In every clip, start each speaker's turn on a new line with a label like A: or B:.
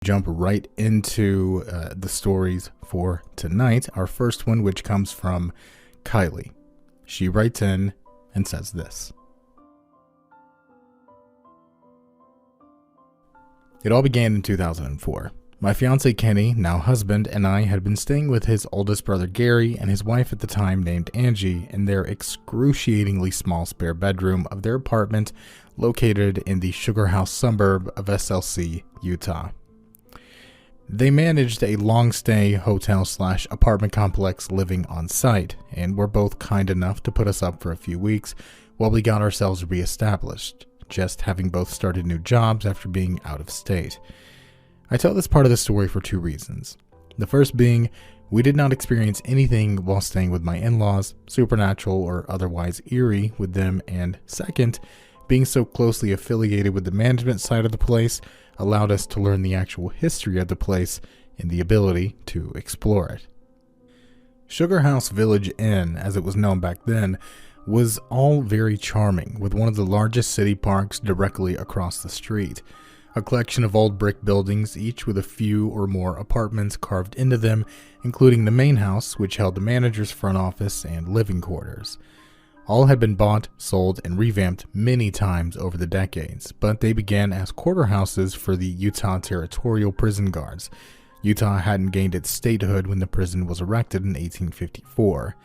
A: Jump right into the stories for tonight. Our first one, which comes from Kylie. She writes in and says this. It all began in 2004. My fiancé Kenny, now husband, and I had been staying with his oldest brother Gary and his wife at the time named Angie in their excruciatingly small spare bedroom of their apartment located in the Sugarhouse suburb of SLC, Utah. They managed a long-stay hotel/apartment complex living on site and were both kind enough to put us up for a few weeks while we got ourselves re-established, just having both started new jobs after being out of state. I tell this part of the story for two reasons. The first being, we did not experience anything while staying with my in-laws, supernatural or otherwise eerie with them, and second, being so closely affiliated with the management side of the place allowed us to learn the actual history of the place and the ability to explore it. Sugarhouse Village Inn, as it was known back then, was all very charming, with one of the largest city parks directly across the street. A collection of old brick buildings, each with a few or more apartments carved into them, including the main house, which held the manager's front office and living quarters. All had been bought, sold, and revamped many times over the decades, but they began as quarter houses for the Utah Territorial Prison Guards. Utah hadn't gained its statehood when the prison was erected in 1854.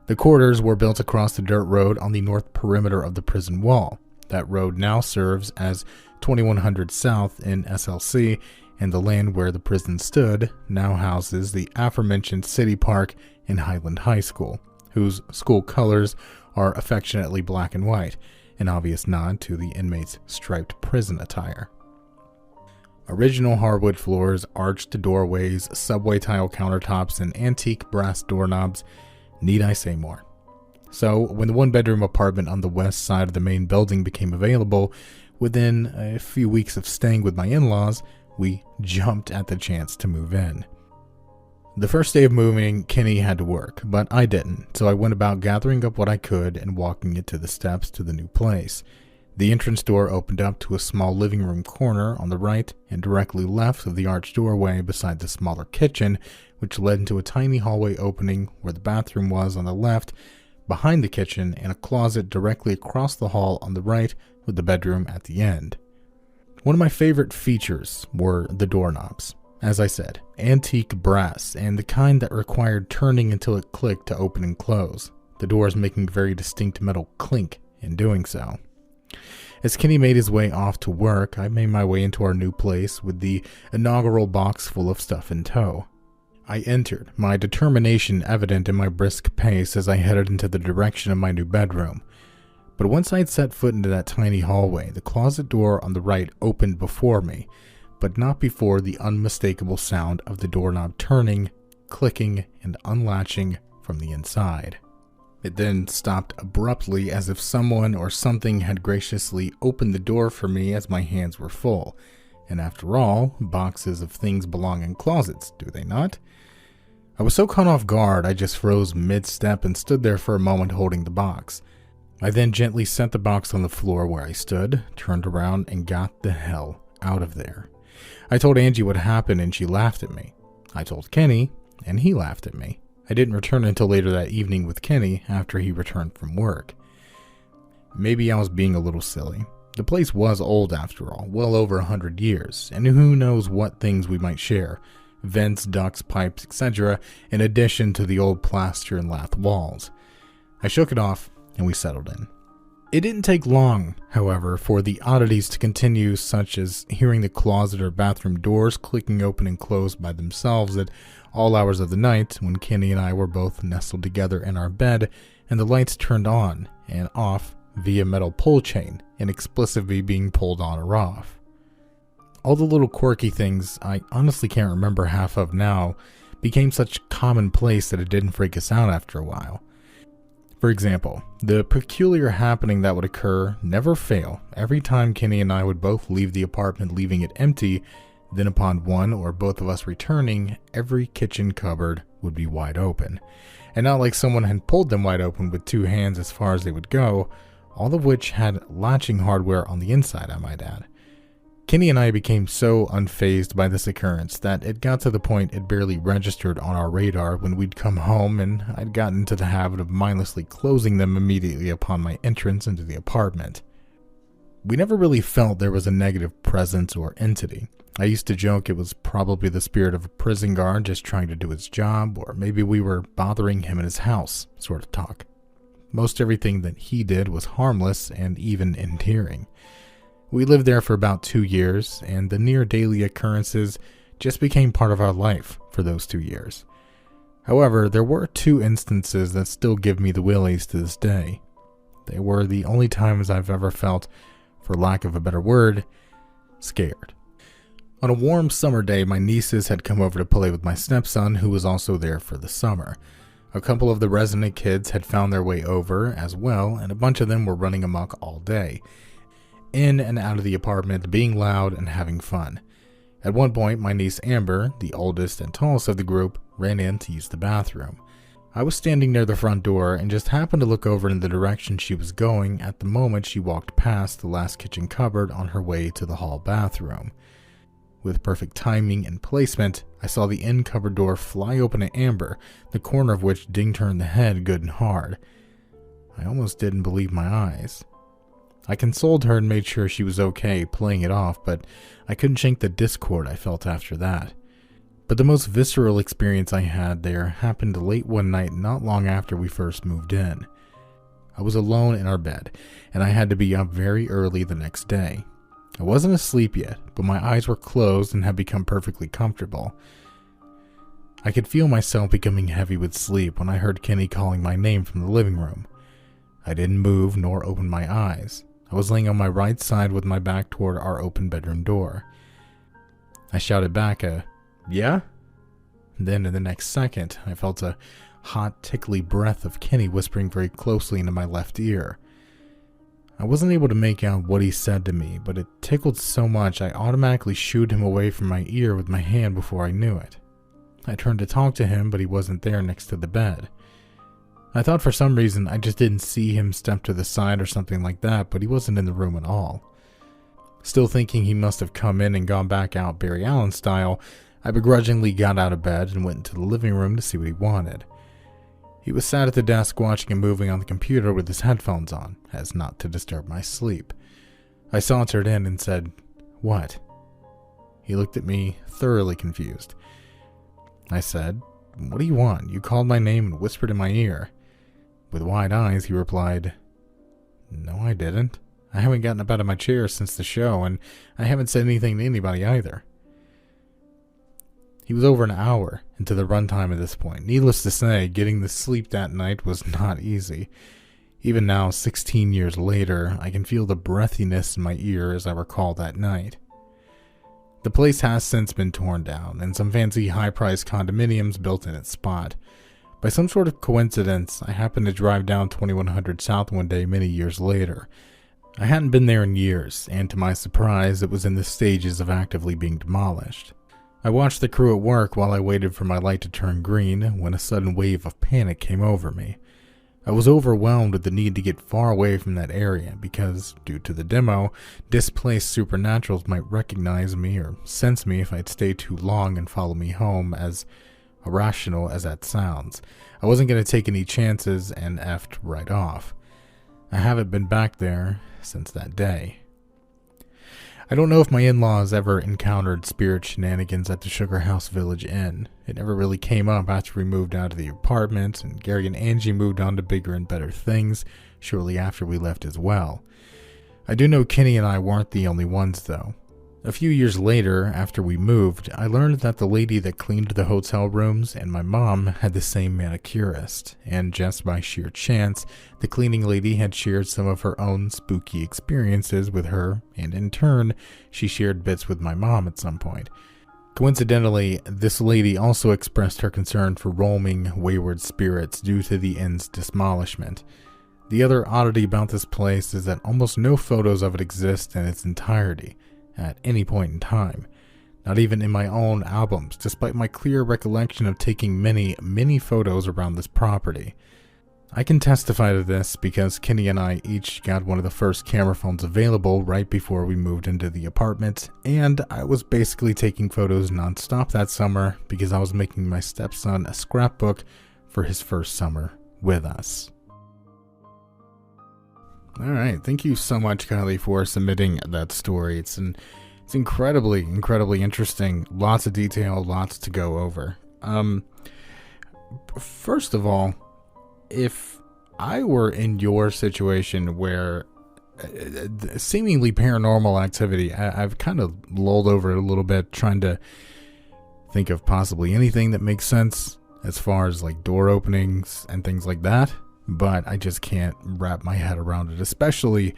A: The quarters were built across the dirt road on the north perimeter of the prison wall. That road now serves as 2100 South in SLC, and the land where the prison stood now houses the aforementioned City Park and Highland High School, whose school colors are affectionately black and white, an obvious nod to the inmates' striped prison attire. Original hardwood floors, arched doorways, subway tile countertops, and antique brass doorknobs. Need I say more? So, when the one-bedroom apartment on the west side of the main building became available, within a few weeks of staying with my in-laws, we jumped at the chance to move in. The first day of moving, Kenny had to work, but I didn't, so I went about gathering up what I could and walking it to the steps to the new place. The entrance door opened up to a small living room corner on the right and directly left of the arched doorway beside the smaller kitchen, which led into a tiny hallway opening where the bathroom was on the left, behind the kitchen, and a closet directly across the hall on the right with the bedroom at the end. One of my favorite features were the doorknobs. As I said, antique brass, and the kind that required turning until it clicked to open and close, the doors making a very distinct metal clink in doing so. As Kenny made his way off to work, I made my way into our new place with the inaugural box full of stuff in tow. I entered, my determination evident in my brisk pace as I headed into the direction of my new bedroom. But once I had set foot into that tiny hallway, the closet door on the right opened before me, but not before the unmistakable sound of the doorknob turning, clicking, and unlatching from the inside. It then stopped abruptly as if someone or something had graciously opened the door for me as my hands were full. And after all, boxes of things belong in closets, do they not? I was so caught off guard, I just froze mid-step and stood there for a moment holding the box. I then gently set the box on the floor where I stood, turned around, and got the hell out of there. I told Angie what happened and she laughed at me. I told Kenny, and he laughed at me. I didn't return until later that evening with Kenny after he returned from work. Maybe I was being a little silly. The place was old after all, well over 100 years, and who knows what things we might share. Vents, ducts, pipes, etc., in addition to the old plaster and lath walls. I shook it off and we settled in. It didn't take long, however, for the oddities to continue, such as hearing the closet or bathroom doors clicking open and close by themselves at all hours of the night when Kenny and I were both nestled together in our bed and the lights turned on and off via metal pull chain, inexplicably being pulled on or off. All the little quirky things I honestly can't remember half of now became such commonplace that it didn't freak us out after a while. For example, the peculiar happening that would occur never fail every time Kenny and I would both leave the apartment leaving it empty, then upon one or both of us returning, every kitchen cupboard would be wide open. And not like someone had pulled them wide open with two hands as far as they would go, all of which had latching hardware on the inside, I might add. Kenny and I became so unfazed by this occurrence that it got to the point it barely registered on our radar when we'd come home, and I'd gotten into the habit of mindlessly closing them immediately upon my entrance into the apartment. We never really felt there was a negative presence or entity. I used to joke it was probably the spirit of a prison guard just trying to do his job, or maybe we were bothering him in his house, sort of talk. Most everything that he did was harmless and even endearing. We lived there for about 2 years, and the near daily occurrences just became part of our life for those 2 years. However, there were 2 instances that still give me the willies to this day. They were the only times I've ever felt, for lack of a better word, scared. On a warm summer day, my nieces had come over to play with my stepson, who was also there for the summer. A couple of the resident kids had found their way over as well, and a bunch of them were running amok all day, in and out of the apartment, being loud and having fun. At one point, my niece Amber, the oldest and tallest of the group, ran in to use the bathroom. I was standing near the front door and just happened to look over in the direction she was going at the moment she walked past the last kitchen cupboard on her way to the hall bathroom. With perfect timing and placement, I saw the end cupboard door fly open at Amber, the corner of which dinged her in the head good and hard. I almost didn't believe my eyes. I consoled her and made sure she was okay, playing it off, but I couldn't shake the discord I felt after that. But the most visceral experience I had there happened late one night not long after we first moved in. I was alone in our bed, and I had to be up very early the next day. I wasn't asleep yet, but my eyes were closed and had become perfectly comfortable. I could feel myself becoming heavy with sleep when I heard Kenny calling my name from the living room. I didn't move nor open my eyes. I was laying on my right side with my back toward our open bedroom door. I shouted back "Yeah?" Then in the next second, I felt a hot, tickly breath of Kenny whispering very closely into my left ear. I wasn't able to make out what he said to me, but it tickled so much I automatically shooed him away from my ear with my hand before I knew it. I turned to talk to him, but he wasn't there next to the bed. I thought for some reason I just didn't see him step to the side or something like that, but he wasn't in the room at all. Still thinking he must have come in and gone back out Barry Allen style, I begrudgingly got out of bed and went into the living room to see what he wanted. He was sat at the desk watching a movie on the computer with his headphones on, as not to disturb my sleep. I sauntered in and said, "What?" He looked at me, thoroughly confused. I said, "What do you want? You called my name and whispered in my ear." With wide eyes, he replied, "No, I didn't. I haven't gotten up out of my chair since the show, and I haven't said anything to anybody either." He was over an hour into the runtime at this point. Needless to say, getting the sleep that night was not easy. Even now, 16 years later, I can feel the breathiness in my ear as I recall that night. The place has since been torn down, and some fancy high-priced condominiums built in its spot. By some sort of coincidence, I happened to drive down 2100 South one day many years later. I hadn't been there in years, and to my surprise, it was in the stages of actively being demolished. I watched the crew at work while I waited for my light to turn green when a sudden wave of panic came over me. I was overwhelmed with the need to get far away from that area because, due to the demo, displaced supernaturals might recognize me or sense me if I'd stay too long and follow me home, as irrational as that sounds. I wasn't going to take any chances and effed right off. I haven't been back there since that day. I don't know if my in-laws ever encountered spirit shenanigans at the Sugarhouse Village Inn. It never really came up after we moved out of the apartment, and Gary and Angie moved on to bigger and better things shortly after we left as well. I do know Kenny and I weren't the only ones, though. A few years later, after we moved, I learned that the lady that cleaned the hotel rooms and my mom had the same manicurist, and just by sheer chance, the cleaning lady had shared some of her own spooky experiences with her, and in turn, she shared bits with my mom at some point. Coincidentally, this lady also expressed her concern for roaming, wayward spirits due to the inn's demolishment. The other oddity about this place is that almost no photos of it exist in its entirety at any point in time, not even in my own albums, despite my clear recollection of taking many, many photos around this property. I can testify to this because Kenny and I each got one of the first camera phones available right before we moved into the apartment, and I was basically taking photos nonstop that summer because I was making my stepson a scrapbook for his first summer with us. Alright, thank you so much, Kylie, for submitting that story. It's incredibly interesting. Lots of detail, lots to go over. First of all, if I were in your situation where seemingly paranormal activity, I've kind of lulled over it a little bit, trying to think of possibly anything that makes sense as far as like door openings and things like that, but I just can't wrap my head around it, especially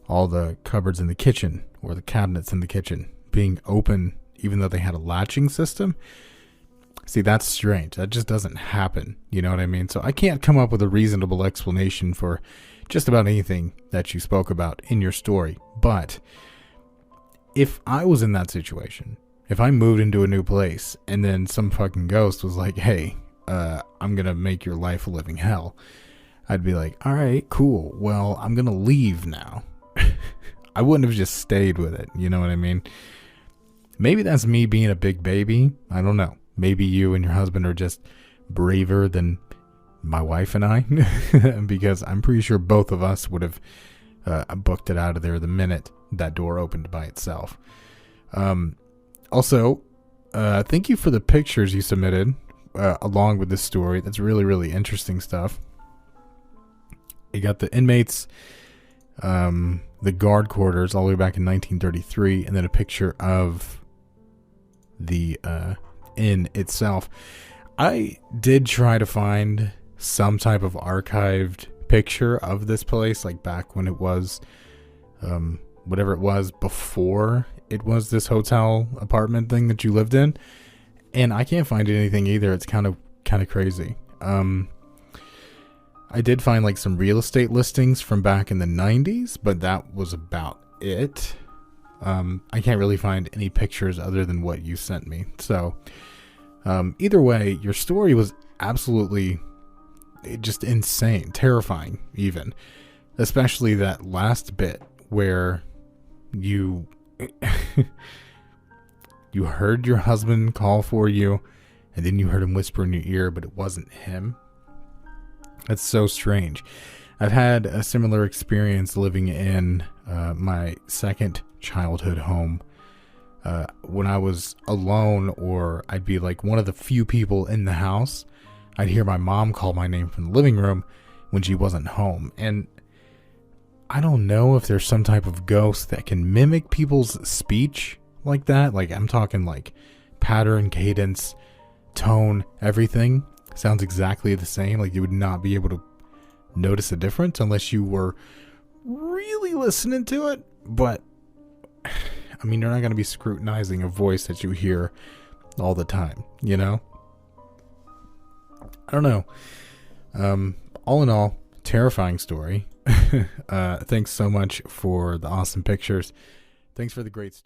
A: all the cupboards in the kitchen or the cabinets in the kitchen being open even though they had a latching system. See, that's strange. That just doesn't happen. You know what I mean? So I can't come up with a reasonable explanation for just about anything that you spoke about in your story. But if I was in that situation, if I moved into a new place and then some fucking ghost was like, hey, I'm going to make your life a living hell, I'd be like, all right, cool. Well, I'm going to leave now. I wouldn't have just stayed with it. You know what I mean? Maybe that's me being a big baby. I don't know. Maybe you and your husband are just braver than my wife and I, because I'm pretty sure both of us would have booked it out of there the minute that door opened by itself. Also, thank you for the pictures you submitted along with this story. That's really interesting stuff. You got the inmates, the guard quarters all the way back in 1933, and then a picture of the inn itself. I did try to find some type of archived picture of this place, like back when it was whatever it was before it was this hotel apartment thing that you lived in, and I can't find anything either. It's kind of crazy. I did find like some real estate listings from back in the 90s, but that was about it. I can't really find any pictures other than what you sent me. So either way, your story was absolutely just insane, terrifying even, especially that last bit where you you heard your husband call for you and then you heard him whisper in your ear, but it wasn't him. That's so strange. I've had a similar experience living in my second childhood home. When I was alone, or I'd be like one of the few people in the house, I'd hear my mom call my name from the living room when she wasn't home. And I don't know if there's some type of ghost that can mimic people's speech like that. Like, I'm talking like pattern, cadence, tone, everything sounds exactly the same. Like, you would not be able to notice a difference unless you were really listening to it. But I mean, you're not going to be scrutinizing a voice that you hear all the time, you know? I don't know. All in all, terrifying story. Thanks so much for the awesome pictures. Thanks for the great story.